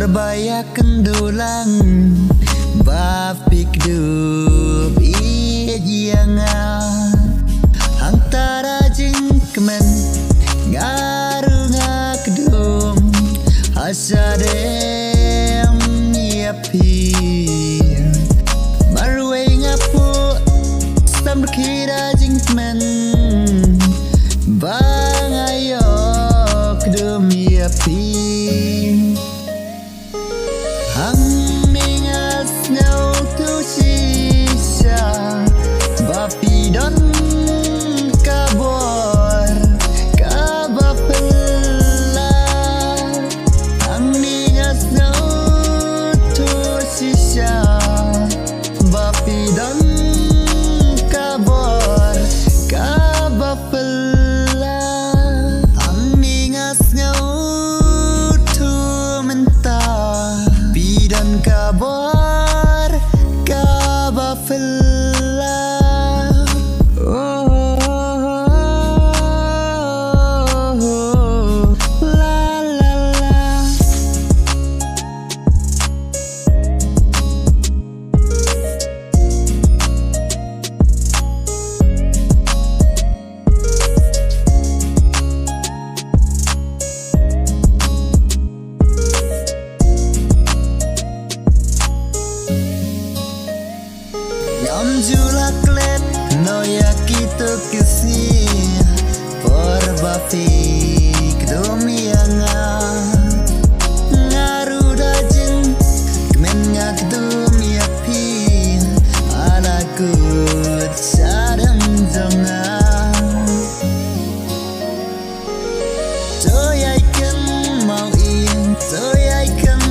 Berbaya kendulang bapik dup ijanga antara jingkemen ngarunga kedum asadem yapi marwe ngapu stam berkira jingkemen bang ayo kedum yapi Hang ningas ngau tu sisa bapi don kabor kabapela Hang ningas ngau tu sisa bapi don kabor kabapela Hang ningas ngau tu mentah dan kabar kabafela la la la Julak let no yakito kisi Porbafik dumianga Ngaru dajeng kemen ngak dumiapi Alakut sadam zonga Toyaikan mau in Toyaikan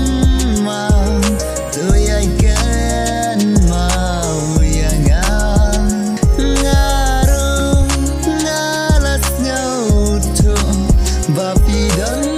mau Toyaikan mau Bapi dan